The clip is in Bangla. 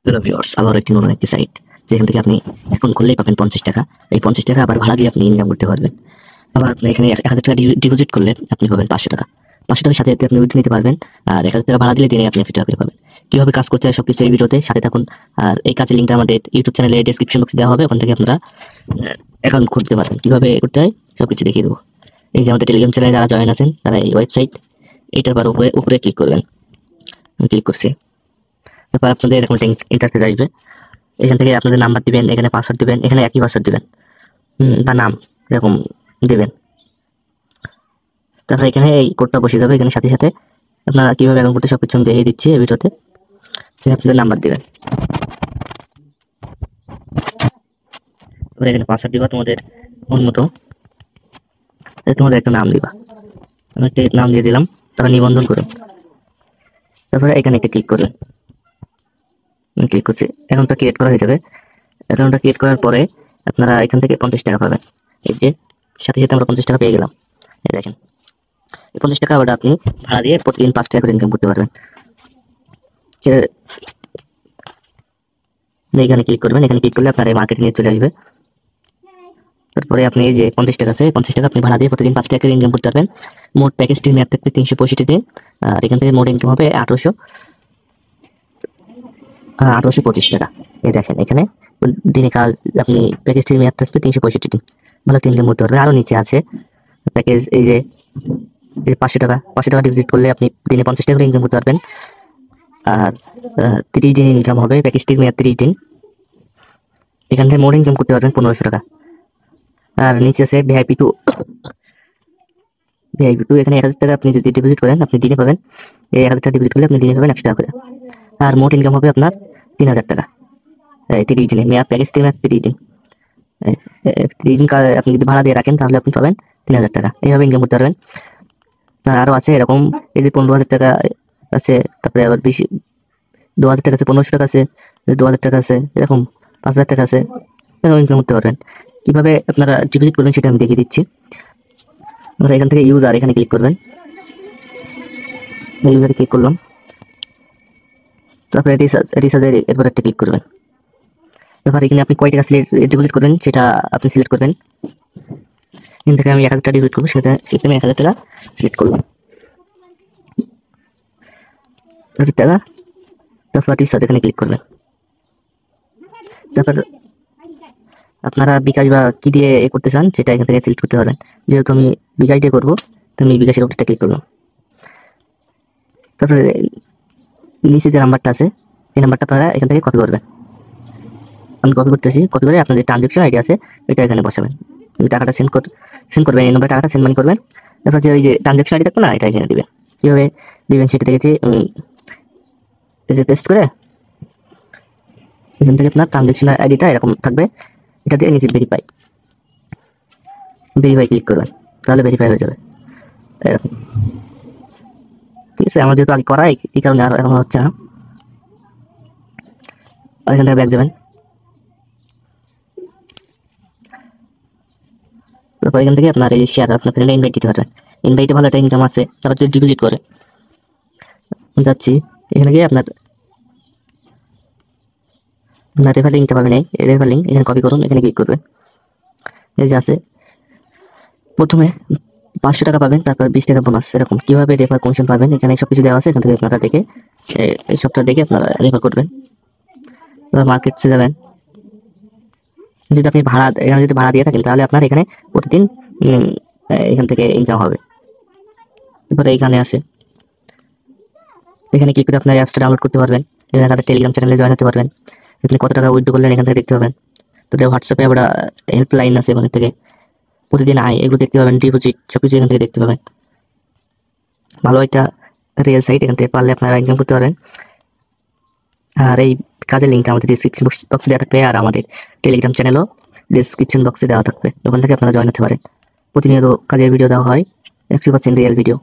হ্যালো ভিউয়ার্স, আবার একটি নতুন একটি সাইট যেখান থেকে আপনি এখন করলেই পাবেন 50 টাকা। এই 50 টাকা আবার ভাড়া দিয়ে আপনি ইনকাম করতে পারবেন। আবার আপনি এখানে 1000 টাকা ডিপোজিট করলে আপনি পাবেন 500 টাকা। 500 টাকার সাথে সাথে আপনি উইথড্র নিতে পারবেন। আর 1000 টাকা ভাড়া দিলে দিনে আপনি 80 টাকা করে পাবেন। কিভাবে কাজ করতে হয় সবকিছু এই ভিডিওতে সাথে থাকুন। আর এই কাজের লিঙ্কটা আমাদের ইউটিউব চ্যানেলে ডেসক্রিপশন বক্সে দেওয়া হবে, ওখান থেকে আপনারা অ্যাকাউন্ট খুলতে পারবেন। কিভাবে করতে হয় সবকিছু দেখিয়ে দেবো। এই যে আমাদের টেলিগ্রাম চ্যানেলে যারা জয়েন আছেন তারা এই ওয়েবসাইট এইটার উপরে ক্লিক করবেন। আমি ক্লিক করছি। তারপর আপনাদের এরকম ইন্টারফেস আসবে। এখান থেকে আপনাদের নাম্বার দিবেন, এখানে পাসওয়ার্ড দিবেন, এখানে একই পাসওয়ার্ড দিবেন বা নাম এরকম দিবেন। তারপর এখানে এই কোডটা বসে যাবে। এখানে সাথে সাথে আপনারা কিভাবে অ্যাকাউন্ট করতে সবকিছু আমি দেখিয়ে দিচ্ছি এই ভিডিওতে। আপনাদের নাম্বার দিবেন, এবার এখানে পাসওয়ার্ড দিবা তোমাদের মন মতো। তোমাদের একটা নাম দিবা, আমি একটা নাম দিয়ে দিলাম। তারপর নিবন্ধন করুন। তারপরে এখানে একটা ক্লিক করবেন। ক্লিক করছি, অ্যাকাউন্টটা ক্রিয়েট করা হয়ে যাবে। অ্যাকাউন্টটা ক্রিয়েট করার পরে আপনারা এখান থেকে 50 টাকা পাবেন। এই যে সাথে সাথে আমরা 50 টাকা পেয়ে গেলাম। এই দেখেন, এই 50 টাকা আবার আপনি ভাড়া দিয়ে প্রতিদিন 5 টাকা করে ইনকাম করতে পারবেন। এখানে ক্লিক করবেন। এখানে ক্লিক করলে আপনার এই মার্কেটিং এ চলে আসবে। তারপরে আপনি এই যে 50 টাকা আছে, 50 টাকা আপনি ভাড়া দিয়ে প্রতিদিন 5 টাকা করে ইনকাম করতে পারবেন। মোট প্যাকেজটির মেয়াদ থাকবে 365 দিন। আর এখান থেকে মোট ইনকাম হবে 1825 টাকা। এই দেখেন, এখানে দিনে কাজ আপনি প্যাকেজটির মেয়াদ থাকবে 365 দিন। ভালো একটা ইনকাম করতে পারবেন। আরো নিচে আছে প্যাকেজ, এই যে 500 টাকা ডিপোজিট করলে আপনি দিনে 50 টাকা করে ইনকাম করতে পারবেন। আর 30 দিন ইনকাম হবে, প্যাকেজটির মেয়াদ 30 দিন। এখান থেকে মোট ইনকাম করতে পারবেন 1500 টাকা। আর নিচে আছে ভিআইপি 2। এখানে 1000 টাকা আপনি যদি ডিপোজিট করেন আপনি দিনে পাবেন, এই 1000 টাকা ডিপোজিট করলে আপনি দিনে পাবেন 100 টাকা করে। আর মোট ইনকাম হবে আপনার 3000 টাকা। 30 দিনে মেয়াদ, প্যাকেজটির মেয়াদ 30 দিন। 30 দিন আপনি যদি ভাড়া দিয়ে রাখেন তাহলে আপনি পাবেন 3000 টাকা। এইভাবে ইনকাম করতে পারবেন। আরো আছে এরকম, এই যে 15,000 টাকা আছে, তারপরে আবার 2000 টাকা আছে, 1500 টাকা আছে, 2000 টাকা আছে, এরকম 5000 টাকা আছে। এরকম ইনকাম করতে পারবেন। কিভাবে আপনারা ডিপোজিট করবেন সেটা আমি দেখিয়ে দিচ্ছি। আমরা এখান থেকে ইউজার এখানে ক্লিক করবেন। ইউজারে ক্লিক করলাম। তারপরে রিচার্জের এরপর একটা ক্লিক করবেন। তারপর এখানে আপনি কয় টাকা ডিপোজিট করবেন সেটা আপনি সিলেক্ট করবেন। এখান থেকে আমি 1000 টাকা ডিপোজিট করবো, সেটা আমি 1000 টাকা সিলেক্ট করলাম। 1000 টাকা। তারপর রিচার্জ এখানে ক্লিক করবেন। তারপর আপনারা বিকাশ বা কি দিয়ে করতে চান সেটা এখান থেকে সিলেক্ট করতে পারবেন। যেহেতু আমি বিকাশ দিয়ে করবো, আমি বিকাশের উপরটা ক্লিক করলাম। তারপরে নিচে যে নাম্বারটা আছে এই নাম্বারটা আপনারা এখান থেকে কপি করবেন। আমি কপি করতেছি। কপি করে আপনাদের ট্রানজ্যাকশন আইডি আছে এটা এখানে বসাবেন। টাকাটা সেন্ড করবেন, এই নম্বরে টাকাটা সেন্ড মানি করবেন। তারপর যে ওই যে ট্রানজ্যাকশন আইডি থাকবে না, এটা এখানে দিবেন। কীভাবে দিবেন সেটা দেখেছি। পেস্ট করে এখান থেকে আপনার ট্রানজ্যাকশন আইডিটা এরকম থাকবে, এটা দিয়ে নিচে ভেরিফাই ক্লিক করবেন, তাহলে ভেরিফাই হয়ে যাবে এরকম। ঠিক আছে, আমার যেহেতু আগে করা এই কারণে আর এখন হচ্ছে না। এখান থেকে ব্যাক যাবেন। তারপর এখান থেকে আপনার এই শেয়ার আপনার ফ্রেন্ডে ইনভাইট দিতে পারবেন। ইনভাইটে ভালো একটা ইনকাম আছে, তারা যদি ডিপোজিট করে। যাচ্ছি এখানে গিয়ে আপনার রেফার লিঙ্কটা পাবেন। এই রেফার লিঙ্ক এখানে কপি করুন, এখানে ক্লিক করবেন। এই যে আছে, প্রথমে 500 টাকা পাবেন, তারপর 20 টাকা বোনাস। এরকম কিভাবে রেফার কমিশন পাবেন এখানে সবকিছু দেওয়া আছে। এখান থেকে আপনারা দেখে এই সবটা দেখে আপনারা রেফার করবেন। তারপর মার্কেটসে যাবেন। যদি আপনি এখানে যদি ভাড়া দিয়ে থাকেন তাহলে আপনার এখানে প্রতিদিন এখান থেকে ইনকাম হবে। এরপরে এইখানে আসে, এখানে ক্লিক করে আপনার অ্যাপসটা ডাউনলোড করতে পারবেন। এখানে তাদের টেলিগ্রাম চ্যানেলে জয়েন হতে পারবেন। আপনি কত টাকা উইথড্র করলেন এখান থেকে দেখতে পাবেন। তো হোয়াটসঅ্যাপে আমরা হেল্পলাইন আছে, ওখান থেকে প্রতিদিন আয় এগুলো দেখতে পাবেন, ডিপোজিট সবকিছু এখান থেকে দেখতে পাবেন। ভালো একটা রিয়েল সাইট, এখান থেকে পারলে আপনারা ইনকাম করতে পারবেন। আর এই কাজের লিঙ্কটা আমাদের ডিসক্রিপশন বক্সে দেওয়া থাকবে, আর আমাদের টেলিগ্রাম চ্যানেলও ডিসক্রিপশন বক্সে দেওয়া থাকবে, ওখান থেকে আপনারা জয়েন হতে পারেন। প্রতিনিয়ত কাজের ভিডিও দেওয়া হয়, 100% রিয়েল ভিডিও।